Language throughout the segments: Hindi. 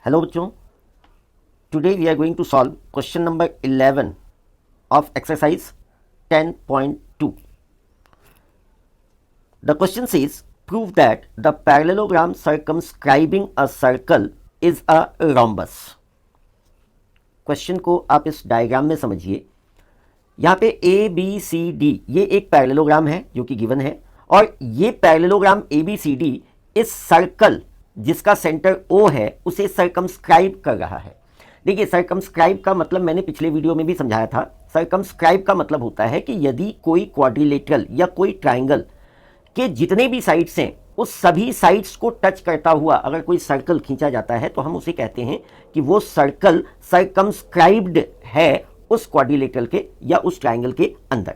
हेलो बच्चों, today we are going to solve question number 11 of exercise 10.2. The question says, prove that the parallelogram circumscribing a circle is a rhombus. Question को आप इस डायग्राम में समझिए। यहाँ पे ए बी सी डी ये एक पैरेललोग्राम है जो कि गिवन है, और ये parallelogram A B C D इस सर्कल जिसका सेंटर ओ है उसे सर्कमस्क्राइब कर रहा है। देखिए, सर्कमस्क्राइब का मतलब मैंने पिछले वीडियो में भी समझाया था। सर्कमस्क्राइब का मतलब होता है कि यदि कोई क्वाड्रिलेटरल या कोई ट्राइंगल के जितने भी साइड्स हैं उस सभी साइड्स को टच करता हुआ अगर कोई सर्कल खींचा जाता है तो हम उसे कहते हैं कि वो सर्कल सर्कमस्क्राइब्ड है उस क्वाड्रिलेटरल के या उस ट्राइंगल के अंदर।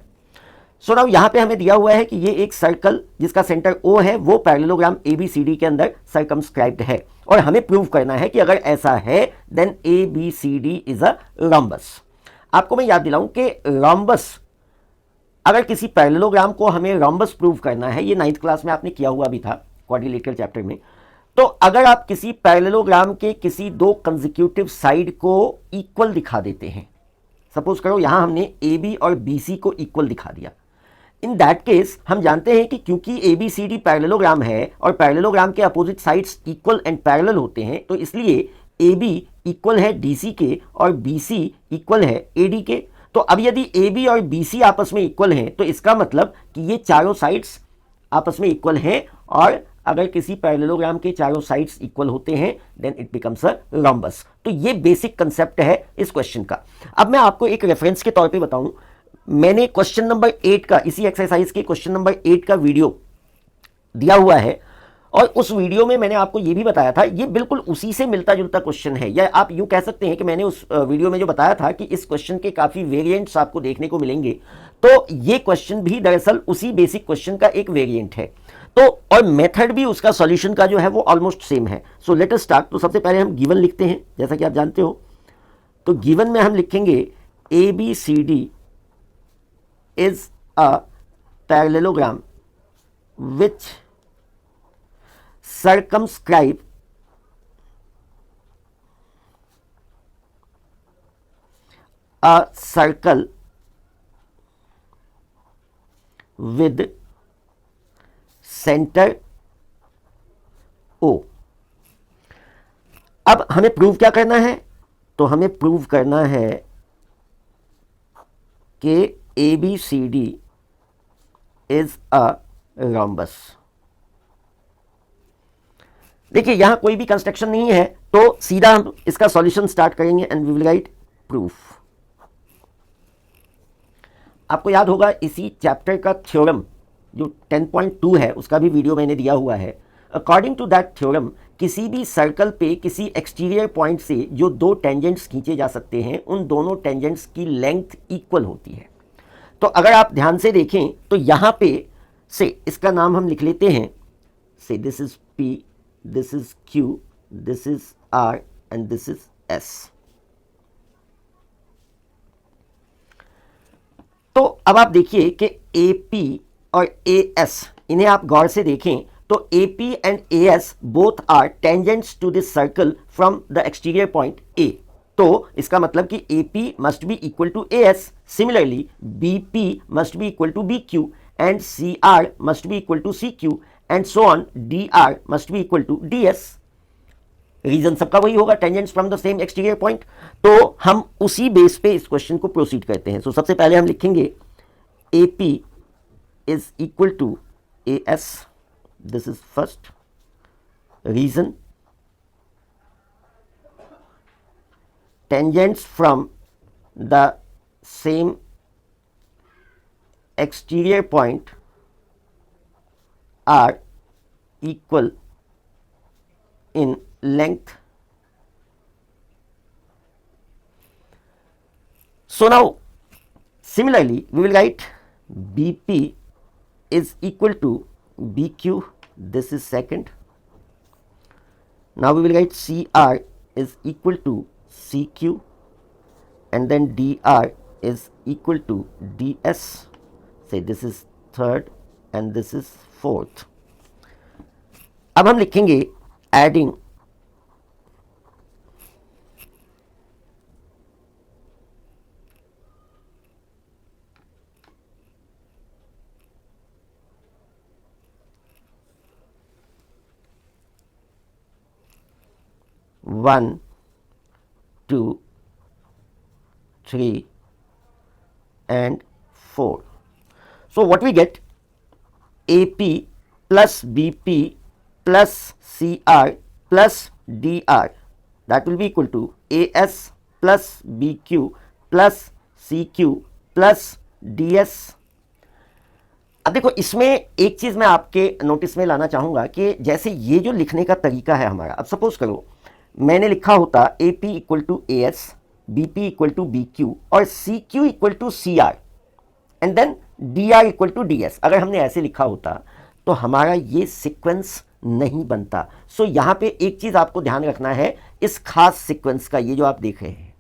सो नाउ यहाँ पे हमें दिया हुआ है कि ये एक सर्कल जिसका सेंटर ओ है वो पैरेललोग्राम एबीसीडी के अंदर सर्कमस्क्राइब्ड है, और हमें प्रूव करना है कि अगर ऐसा है then ABCD is a rhombus. आपको मैं याद दिलाऊं कि रोम्बस, अगर किसी पैरेललोग्राम को हमें रोम्बस प्रूव करना है, ये 9th क्लास में आपने किया हुआ भी था क्वाड्रिलेटरल चैप्टर में, तो अगर आप किसी पैरेललोग्राम के किसी दो कंसेक्यूटिव साइड को इक्वल दिखा देते हैं, सपोज करो यहां हमने ए बी और बी सी को इक्वल दिखा दिया, इन दैट केस हम जानते हैं कि क्योंकि A B C D parallelogram है और पैरेललोग्राम के opposite sides equal and parallel होते हैं, तो इसलिए ए बी इक्वल है डी सी के और बी सी इक्वल है ए डी के। तो अब यदि ए बी और बी सी आपस में इक्वल हैं तो इसका मतलब कि ये चारों साइड्स आपस में इक्वल हैं, और अगर किसी पैरेललोग्राम के चारों साइड्स इक्वल होते हैं then it becomes a rhombus. तो ये बेसिक कंसेप्ट है इस क्वेश्चन का। अब मैं आपको एक रेफरेंस के तौर पे बताऊं, मैंने क्वेश्चन नंबर 8 का, इसी एक्सरसाइज के क्वेश्चन नंबर 8 का वीडियो दिया हुआ है, और उस वीडियो में मैंने आपको ये भी बताया था, ये बिल्कुल उसी से मिलता जुलता क्वेश्चन है, या आप यूं कह सकते हैं कि मैंने उस वीडियो में जो बताया था कि इस क्वेश्चन के काफ़ी वेरिएंट्स आपको देखने को मिलेंगे, तो ये क्वेश्चन भी दरअसल उसी बेसिक क्वेश्चन का एक वेरिएंट है। तो और मेथड भी उसका सॉल्यूशन का जो है वो ऑलमोस्ट सेम है। So let us start. तो सबसे पहले हम गिवन लिखते हैं, जैसा कि आप जानते हो। तो गिवन में हम लिखेंगे A B C D is a parallelogram which circumscribe a circle with center O। अब हमें प्रूव क्या करना है? तो हमें प्रूव करना है कि ABCD is a rhombus। देखिए, यहां कोई भी कंस्ट्रक्शन नहीं है, तो सीधा हम इसका सॉल्यूशन स्टार्ट करेंगे and we will write proof. आपको याद होगा इसी चैप्टर का थ्योरम जो 10.2 है उसका भी वीडियो मैंने दिया हुआ है। अकॉर्डिंग टू दैट थ्योरम, किसी भी सर्कल पे किसी एक्सटीरियर पॉइंट से जो दो टेंजेंट्स खींचे जा सकते हैं उन दोनों टेंजेंट्स की लेंथ इक्वल होती है। तो अगर आप ध्यान से देखें तो यहां पे से इसका नाम हम लिख लेते हैं, से this is P, this is Q, this is R and this is S। तो अब आप देखिए कि AP और AS, इन्हें आप गौर से देखें तो AP and AS both are tangents to this circle from the exterior point A। तो इसका मतलब कि AP must be equal to AS, similarly BP must be equal to BQ and CR must be equal to CQ and so on, DR must be equal to DS। Reason सबका वही होगा, tangents from the same exterior point. तो हम उसी बेस पे इस क्वेश्चन को प्रोसीड करते हैं। सो सबसे पहले हम लिखेंगे AP is equal to AS, this is first reason. Tangents from the same exterior point are equal in length. So now similarly we will write BP is equal to BQ, this is second. Now we will write CR is equal to CQ and then DR is equal to DS. Say this is third and this is fourth. अब हम लिखेंगे adding 1 2 3 and 4. So what we get, AP plus BP plus CR plus DR, that will be equal to AS plus BQ plus CQ plus DS. अब देखो, इसमें एक चीज़ मैं आपके नोटिस में लाना चाहूँगा कि जैसे ये जो लिखने का तरीका है हमारा, अब सपोज करो मैंने लिखा होता AP equal to AS, BP equal to BQ और CQ equal to CR and then DR equal to DS। अगर हमने ऐसे लिखा होता तो हमारा ये सीक्वेंस नहीं बनता। सो यहाँ पे एक चीज़ आपको ध्यान रखना है इस खास सीक्वेंस का, ये जो आप देख रहे हैं,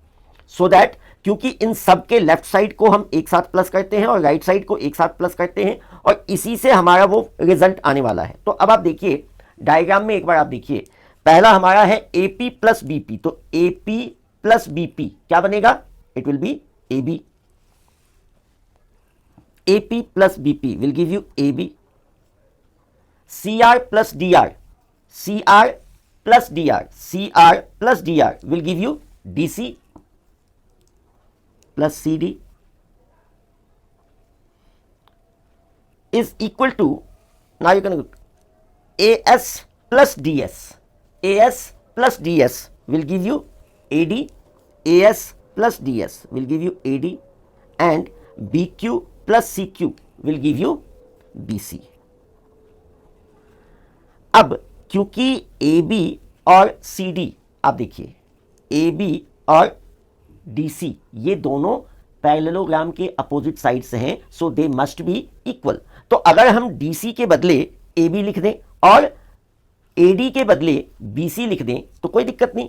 सो दैट क्योंकि इन सब के लेफ्ट साइड को हम एक साथ प्लस करते हैं और राइट साइड को एक साथ प्लस करते हैं और इसी से हमारा वो रिजल्ट आने वाला है। तो अब आप देखिए डायग्राम में एक बार आप देखिए, पहला हमारा है AP प्लस BP, तो AP प्लस BP क्या बनेगा, it will be AB। AP plus BP will give you AB। CR plus DR, CR plus DR, CR plus DR will give you DC plus CD is equal to, now you can go AS plus DS, AS plus DS will give you AD, AS plus DS will give you AD and BQ plus CQ will give you BC. अब क्योंकि AB और CD, आप देखिए AB और DC ये दोनों पैरेललोग्राम के अपोजिट साइड से हैं, सो दे मस्ट बी इक्वल। तो अगर हम DC के बदले AB लिख दें और AD के बदले BC लिख दें तो कोई दिक्कत नहीं,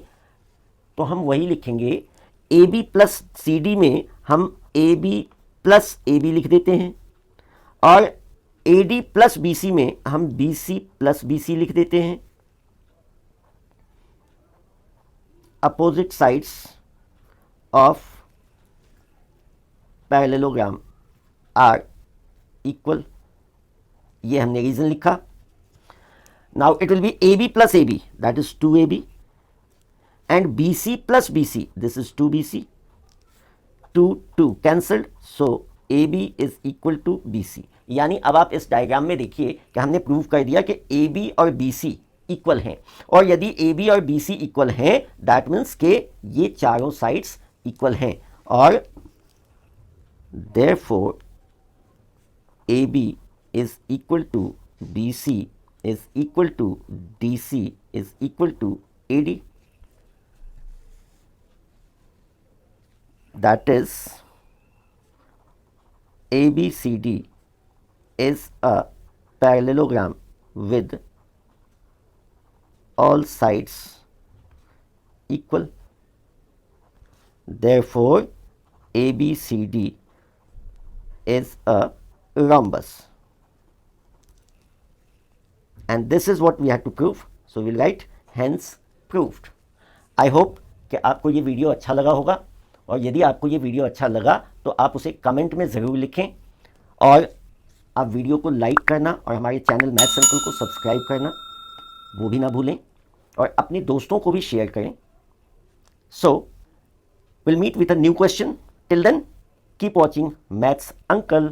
तो हम वही लिखेंगे। AB प्लस CD में हम AB प्लस AB लिख देते हैं और AD प्लस BC में हम BC प्लस BC लिख देते हैं। Opposite sides of parallelogram are equal, ये हमने रीजन लिखा। now it will be AB plus AB, that is 2AB and BC plus BC, this is 2BC, 2 cancelled, so AB is equal to BC। यानी अब आप इस डायग्राम में देखिए कि हमने प्रूव कर दिया कि AB और BC इक्वल हैं, और यदि AB और BC इक्वल हैं दैट मीन्स के ये चारों साइड्स इक्वल हैं, और therefore AB is equal to BC is equal to DC is equal to AD, that is ABCD is a parallelogram with all sides equal, therefore ABCD is a rhombus, and this is what we have to prove, so we'll write hence proved। I hope कि आपको ये वीडियो अच्छा लगा होगा, और यदि आपको ये वीडियो अच्छा लगा तो आप उसे कमेंट में ज़रूर लिखें, और आप वीडियो को लाइक करना और हमारे चैनल मैथ्स अंकल को सब्सक्राइब करना वो भी ना भूलें, और अपने दोस्तों को भी शेयर करें। सो we'll meet with a new question. Till then, keep watching Maths Uncle.